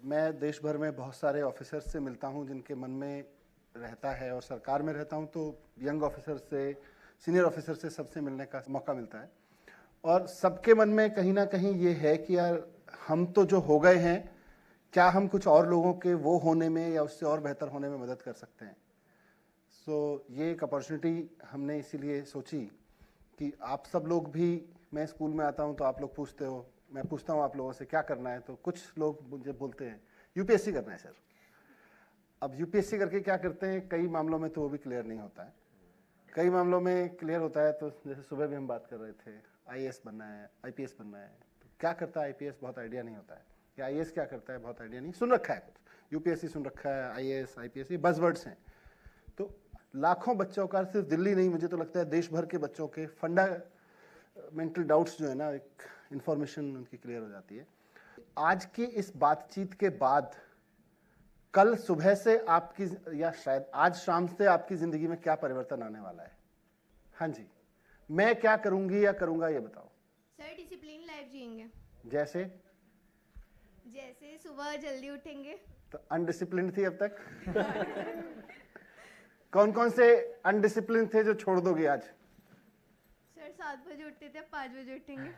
मैं देश भर में बहुत सारे ऑफिसर्स से मिलता हूं जिनके मन में रहता है, और सरकार में रहता हूं तो यंग ऑफिसर से, सीनियर ऑफिसर से, सबसे मिलने का मौका मिलता है। और सबके मन में कहीं ना कहीं ये है कि यार हम तो जो हो गए हैं, क्या हम कुछ और लोगों के वो होने में या उससे और बेहतर होने में मदद कर सकते हैं। ये एक अपॉर्चुनिटी हमने इसीलिए सोची कि आप सब लोग भी, मैं स्कूल में आता हूँ तो आप लोग पूछते हो, मैं पूछता हूँ आप लोगों से क्या करना है, तो कुछ लोग मुझे बोलते हैं यूपीएससी करना है सर। अब यूपीएससी करके क्या करते हैं, कई मामलों में तो वो भी क्लियर नहीं होता है, कई मामलों में क्लियर होता है। तो जैसे सुबह भी हम बात कर रहे थे, आईएएस बनना है, आईपीएस बनना है, तो क्या करता है आईपीएस बहुत आइडिया नहीं होता है, या आईएएस क्या करता है बहुत आइडिया नहीं, सुन रखा है कुछ, यूपीएससी सुन रखा है, आईएएस आईपीएस ये बज़वर्ड्स हैं। तो लाखों बच्चों का, सिर्फ दिल्ली नहीं, मुझे तो लगता है देश भर के बच्चों के फंडामेंटल डाउट्स जो है ना, एक इंफॉर्मेशन उनकी क्लियर हो जाती है। आज की इस बातचीत के बाद कल सुबह से आपकी, या शायद आज शाम से आपकी जिंदगी में क्या परिवर्तन आने वाला है? हाँ जी, मैं क्या करूंगी या करूंगा ये बताओ। सर डिसिप्लिन लाइफ जिएंगे। जैसे जैसे सुबह जल्दी उठेंगे। तो अनडिसिप्लिन थी अब तक। कौन कौन से अनडिसिप्लिन थे जो छोड़ दोगे आज? सर 7 बजे उठते थे, 5 बजे उठेंगे।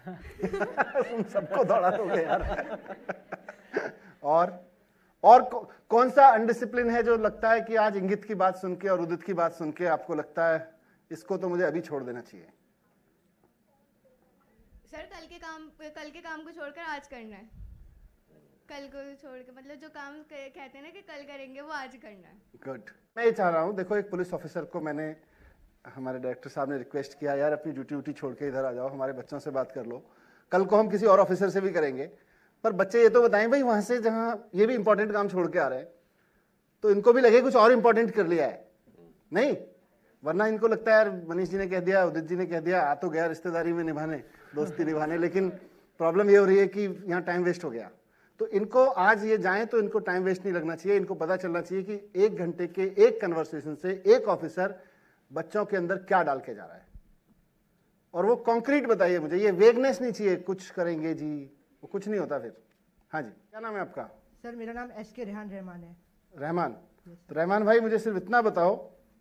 तुम सबको दौड़ा दोगे यार। और कौन सा अनडिसिप्लिन है जो लगता है कि आज इंगित की बात सुन के और उदित की बात सुन के आपको लगता है इसको तो मुझे अभी छोड़ देना चाहिए? सर कल के काम को छोड़कर आज करना है। कल को छोड़ के, मतलब जो काम कहते हैं ना कि कल करेंगे, वो आज करना है। गुड। मैं ये चाह रहा हूँ, देखो एक पुलिस ऑफिसर को मैंने, हमारे डायरेक्टर साहब ने रिक्वेस्ट किया, यार अपनी ड्यूटी छोड़ के इधर आ जाओ, हमारे बच्चों से बात कर लो। कल को हम किसी और ऑफिसर से भी करेंगे, पर बच्चे ये तो बताएं भाई, वहां से जहाँ ये भी इंपॉर्टेंट काम छोड़ के आ रहे हैं तो इनको भी लगे कुछ और इंपॉर्टेंट कर लिया है, नहीं? वरना इनको लगता है यार मनीष जी ने कह दिया, उदित जी ने कह दिया, आ तो गया रिश्तेदारी में निभाने, दोस्ती निभाने, लेकिन प्रॉब्लम ये हो रही है कि यहाँ टाइम वेस्ट हो गया। तो इनको आज ये जाएं तो इनको टाइम वेस्ट नहीं लगना चाहिए, इनको पता चलना चाहिए कि 1 घंटे के एक कन्वर्सेशन से एक ऑफिसर बच्चों के अंदर क्या डाल के जा रहा है, और वो कॉन्क्रीट बताइए मुझे, ये वेगनेस नहीं चाहिए, कुछ करेंगे जी, वो कुछ नहीं होता फिर। हाँ जी, क्या नाम है आपका? सर मेरा नाम एसके रेहान रहमान है। रहमान। तो रहमान भाई मुझे सिर्फ इतना बताओ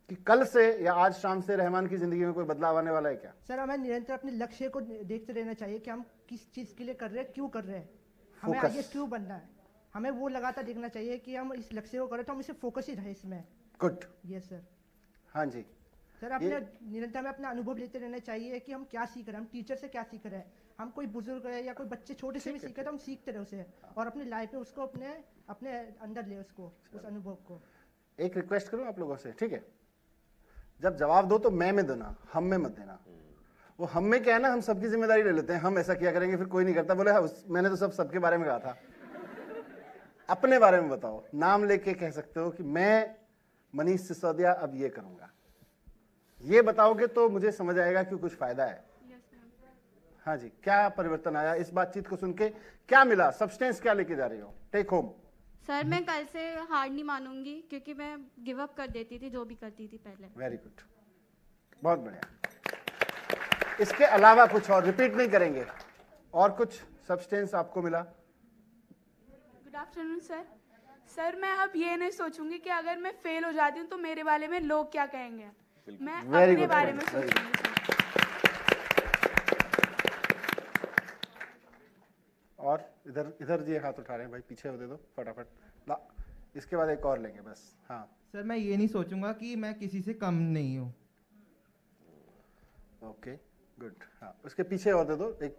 कि कल से या आज शाम से रहमान की जिंदगी में कोई बदलाव आने वाला है क्या? सर हमें निरंतर अपने लक्ष्य को देखते रहना चाहिए कि हम किस चीज़ के लिए कर रहे हैं, क्यों कर रहे हैं, हमें आगे क्यों बनना है, हमें वो लगातार देखना चाहिए कि हम इस लक्ष्य को करें तो हम इसे फोकस ही रहे इसमें। गुड। Yes sir. हाँ जी सर अपने निरंतर में अपना अनुभव लेते रहना चाहिए कि हम क्या सीख रहे हैं, हम टीचर से क्या सीख रहे हैं, हम कोई बुजुर्ग है या कोई बच्चे छोटे से भी सीख रहे तो हम सीखते रहे उसे, और अपनी लाइफ में उसको अपने अंदर ले उसको, उस अनुभव को। एक रिक्वेस्ट करूं आप लोगों से, ठीक है? जब जवाब दो तो मैं में देना, हम में मत देना। वो हम में क्या है ना, हम सबकी जिम्मेदारी ले लेते हैं, हम ऐसा किया करेंगे, फिर कोई नहीं करता, बोले मैंने तो सबके बारे में कहा था। अपने बारे में बताओ, नाम लेके कह सकते हो कि मैं मनीष सिसोदिया अब ये करूंगा, ये बताओगे तो मुझे समझ आएगा कि कुछ फायदा है। हाँ जी, क्या परिवर्तन आया इस बातचीत को सुन के, क्या मिला, सब्सटेंस क्या लेके जा रही हो टेक होम? सर मैं कल से हार नहीं मानूंगी, क्योंकि मैं गिव अप कर देती थी जो भी करती थी पहले। वेरी गुड, बहुत बढ़िया। इसके अलावा कुछ और रिपीट नहीं करेंगे, और कुछ सब्सटेंस आपको मिला? Good afternoon sir. सर मैं अब ये नहीं सोचूंगी कि अगर मैं फेल हो जाती हूँ तो मेरे बारे में लोग क्या कहेंगे, मैं अपने बारे में सोचूंगी। और इधर जी हाथ उठा रहे हैं भाई, पीछे हो दे दो फटाफट ला, इसके बाद एक और लेंगे बस। हाँ सर मैं ये नहीं सोचूंगा कि मैं किसी से कम नहीं हूँ। Okay good. हाँ उसके पीछे और दे दो, एक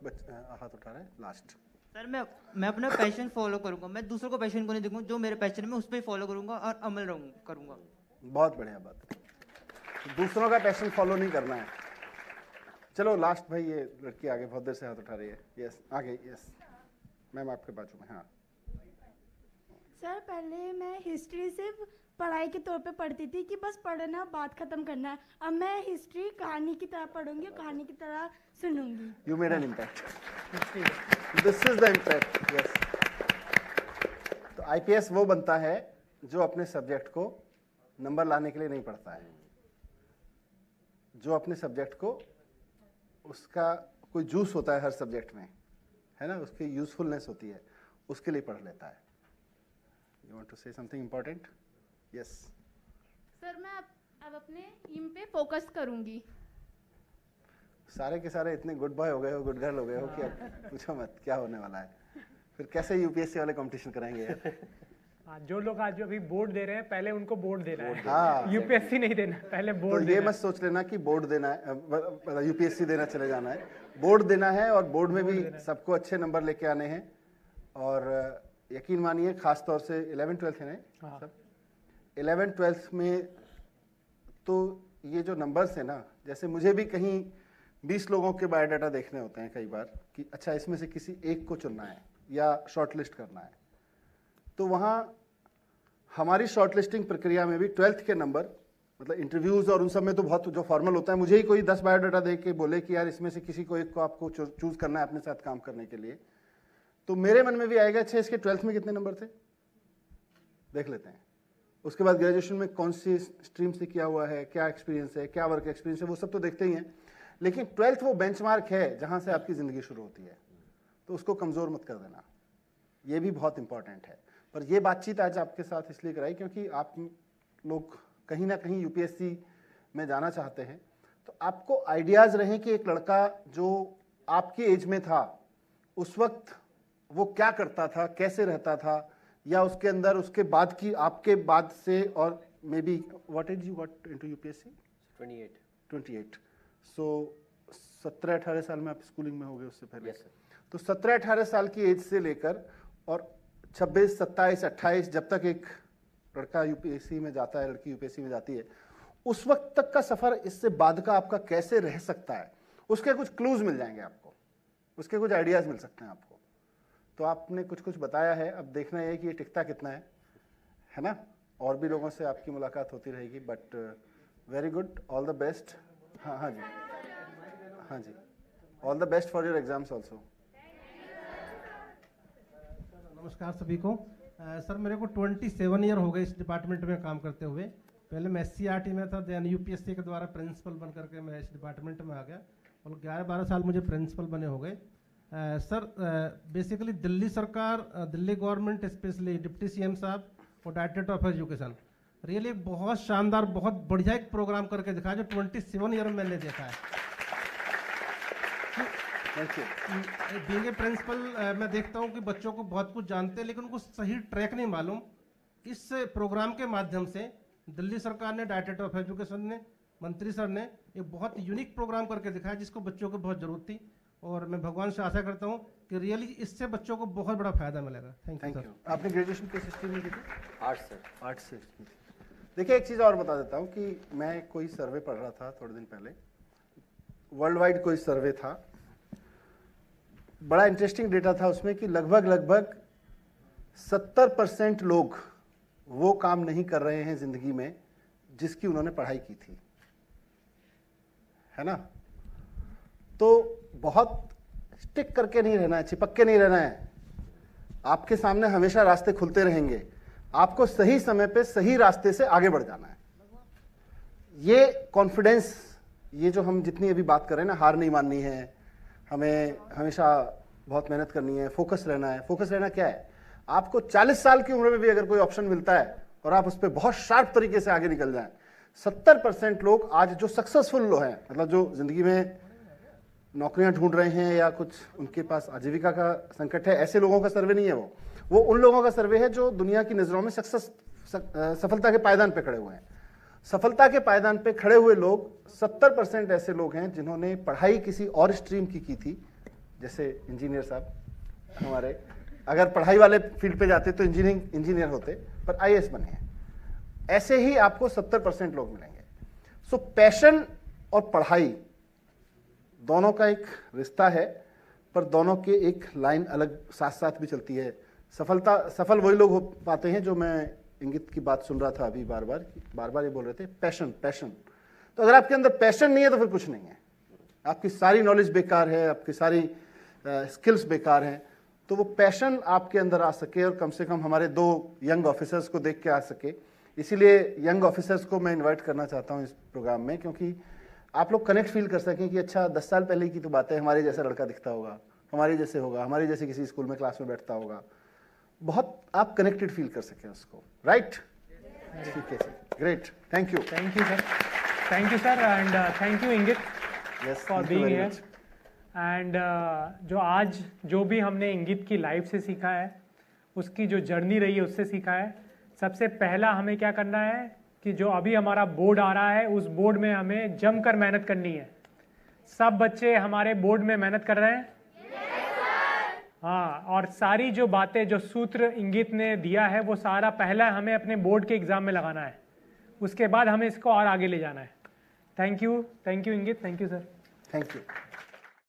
हाथ उठा रहे हैं लास्ट। सर मैं अपना पैशन फॉलो करूंगा, मैं दूसरों को पैशन को नहीं देखूंगा, जो मेरे पैशन में उस पर ही फॉलो करूंगा और अमल करूंगा। बहुत बढ़िया बात, दूसरों का पैशन फॉलो नहीं करना है। चलो लास्ट भाई, ये लड़की आगे बहुत देर से हाथ उठा रही है। यस आगे, यस मैम आपके बाजू में। हाँ सर पहले मैं हिस्ट्री सिर्फ पढ़ाई के तौर पे पढ़ती थी कि बस पढ़ना बात खत्म करना है, अब मैं हिस्ट्री कहानी की तरह पढ़ूंगी, कहानी की तरह सुनूंगी। You made an impact, this is the impact. Yes, तो आईपीएस वो बनता है जो अपने सब्जेक्ट को नंबर लाने के लिए नहीं पढ़ता है, जो अपने सब्जेक्ट को, उसका कोई जूस होता है हर सब्जेक्ट में, है ना, उसकी यूजफुलनेस होती है, उसके लिए पढ़ लेता है। You want to say something important? Yes. Sir मैं अब अपने एम पे फोकस करूंगी। सारे के सारे इतने गुड बॉय हो गए हो, गुड गर्ल हो गए हो कि अब पूछो मत क्या होने वाला है। फिर कैसे यूपीएससी वाले कंपटीशन कराएंगे यार? हाँ, जो लोग आज अभी बोर्ड दे रहे हैं पहले उनको बोर्ड देना है। हाँ, यूपीएससी नहीं देना, पहले बोर्ड तो ये मत सोच लेना कि बोर्ड देना है, यूपीएससी देना चले जाना है। बोर्ड देना है और बोर्ड में भी सबको अच्छे नंबर लेके आने हैं। और यकीन मानिए खास तौर से 11-12 है ना सब, 11-12 में तो ये जो नंबर्स है ना, जैसे मुझे भी कहीं 20 लोगों के बायोडाटा देखने होते हैं कई बार कि अच्छा इसमें से किसी एक को चुनना है या शॉर्टलिस्ट करना है, तो वहाँ हमारी शॉर्टलिस्टिंग प्रक्रिया में भी 12th के नंबर, मतलब इंटरव्यूज़ और उन सब में तो बहुत जो फॉर्मल होता है, मुझे ही कोई 10 बायोडाटा दे के बोले कि यार इसमें से किसी को एक को आपको चूज़ करना है अपने साथ काम करने के लिए, तो मेरे मन में भी आएगा अच्छा इसके 12th में कितने नंबर थे, देख लेते हैं। उसके बाद ग्रेजुएशन में कौन सी स्ट्रीम से किया हुआ है, क्या एक्सपीरियंस है, क्या वर्क एक्सपीरियंस है, वो सब तो देखते ही हैं, लेकिन 12th वो बेंचमार्क है जहाँ से आपकी ज़िंदगी शुरू होती है, तो उसको कमज़ोर मत कर देना, ये भी बहुत इंपॉर्टेंट है। पर ये बातचीत आज आपके साथ इसलिए कराई क्योंकि आप लोग कहीं ना कहीं यूपीएससी में जाना चाहते हैं, तो आपको आइडियाज़ रहें कि एक लड़का जो आपकी एज में था उस वक्त वो क्या करता था, कैसे रहता था, या उसके अंदर उसके बाद की आपके बाद से, और maybe what age you got into UPSC? 28। So 17-18 साल में आप स्कूलिंग में हो गए उससे पहले? yes, तो 17-18 साल की एज से लेकर और 26, 27, 28 जब तक एक लड़का यूपीएससी में जाता है, लड़की यूपीएससी में जाती है, उस वक्त तक का सफ़र इससे बाद का आपका कैसे रह सकता है, उसके कुछ क्लूज मिल जाएंगे आपको, उसके कुछ आइडियाज़ मिल सकते हैं आपको। तो आपने कुछ कुछ बताया है, अब देखना है कि ये टिकता कितना है ना? और भी लोगों से आपकी मुलाकात होती रहेगी, but very good, all the best. हाँ जी, हाँ जी, all the best for your exams also. नमस्कार सभी को। सर मेरे को 27 ईयर हो गए इस डिपार्टमेंट में काम करते हुए। पहले मैं SCRT में था, देन यूपीएससी के द्वारा प्रिंसिपल बन करके मैं इस डिपार्टमेंट में आ गया और 11-12 साल मुझे प्रिंसिपल बने हो गए। सर बेसिकली दिल्ली सरकार, Delhi government, specially deputy CM साहब और डायरेक्टर ऑफ एजुकेशन रियली बहुत शानदार, बहुत बढ़िया एक प्रोग्राम करके दिखाया जो 27 ईयर में मैंने देखा है। बीइंग ए प्रिंसिपल मैं देखता हूँ कि बच्चों को बहुत कुछ जानते हैं लेकिन उनको सही ट्रैक नहीं मालूम। इस प्रोग्राम के माध्यम से दिल्ली सरकार ने, डायरेक्टर ऑफ एजुकेशन ने, मंत्री सर ने एक बहुत यूनिक प्रोग्राम करके दिखाया जिसको बच्चों को बहुत ज़रूरत थी, और मैं भगवान से आशा करता हूँ कि रियली इससे बच्चों को बहुत बड़ा फायदा मिलेगा। Thank you sir. आपने ग्रेजुएशन किस स्ट्रीम में की थी? Arts sir. आर्ट्स से। देखिए एक चीज़ और बता देता हूँ कि मैं कोई सर्वे पढ़ रहा था थोड़े दिन पहले, वर्ल्ड वाइड कोई सर्वे था, बड़ा इंटरेस्टिंग डेटा था उसमें कि लगभग 70% लोग वो काम नहीं कर रहे हैं ज़िंदगी में जिसकी उन्होंने पढ़ाई की थी, है ना? तो बहुत स्टिक करके नहीं रहना है, चिपक के नहीं रहना है। आपके सामने हमेशा रास्ते खुलते रहेंगे, आपको सही समय पे सही रास्ते से आगे बढ़ जाना है। ये कॉन्फिडेंस, ये जो हम जितनी अभी बात कर रहे हैं ना, हार नहीं माननी है, हमें हमेशा बहुत मेहनत करनी है, फोकस रहना है। फोकस रहना क्या है? आपको 40 साल की उम्र में भी अगर कोई ऑप्शन मिलता है और आप उस पर बहुत शार्प तरीके से आगे निकल जाएं, 70% लोग आज जो सक्सेसफुल लोग हैं, मतलब जो जिंदगी में नौकरियां ढूंढ रहे हैं या कुछ उनके पास आजीविका का संकट है, ऐसे लोगों का सर्वे नहीं है वो उन लोगों का सर्वे है जो दुनिया की नज़रों में सफलता के पायदान पे खड़े हुए हैं। सफलता के पायदान पे खड़े हुए लोग 70% ऐसे लोग हैं जिन्होंने पढ़ाई किसी और स्ट्रीम की थी, जैसे इंजीनियर साहब हमारे, अगर पढ़ाई वाले फील्ड पे जाते तो इंजीनियर होते, पर IAS बने हैं। ऐसे ही आपको 70% लोग मिलेंगे। सो पैशन और पढ़ाई दोनों का एक रिश्ता है, पर दोनों के एक लाइन अलग साथ साथ भी चलती है। सफल वही लोग हो पाते हैं, जो मैं इंगित की बात सुन रहा था अभी बार बार ये बोल रहे थे, पैशन। तो अगर आपके अंदर पैशन नहीं है तो फिर कुछ नहीं है, आपकी सारी नॉलेज बेकार है, आपकी सारी स्किल्स बेकार हैं। तो वो पैशन आपके अंदर आ सके और कम से कम हमारे 2 यंग ऑफिसर्स को देख के आ सके, इसीलिए यंग ऑफिसर्स को मैं इनवाइट करना चाहता हूँ इस प्रोग्राम में, क्योंकि आप लोग कनेक्ट फील कर सकें कि अच्छा 10 साल पहले की तो बात है, हमारे जैसा लड़का दिखता होगा, हमारे जैसे होगा, हमारे जैसे किसी स्कूल में क्लास में बैठता होगा, बहुत आप कनेक्टेड फील कर सकें उसको, राइट? ठीक है sir, great, thank you sir, thank you sir, and thank you इंगित फॉर बीइंग हियर। एंड जो आज जो भी हमने इंगित की लाइफ से सीखा है, उसकी जो जर्नी रही है उससे सीखा है। सबसे पहला हमें क्या करना है कि जो अभी हमारा बोर्ड आ रहा है उस बोर्ड में हमें जमकर मेहनत करनी है। सब बच्चे हमारे बोर्ड में मेहनत कर रहे हैं? हाँ, और सारी जो बातें जो सूत्र इंगित ने दिया है वो सारा पहला हमें अपने बोर्ड के एग्जाम में लगाना है, उसके बाद हमें इसको और आगे ले जाना है। थैंक यू इंगित, thank you sir. Thank you.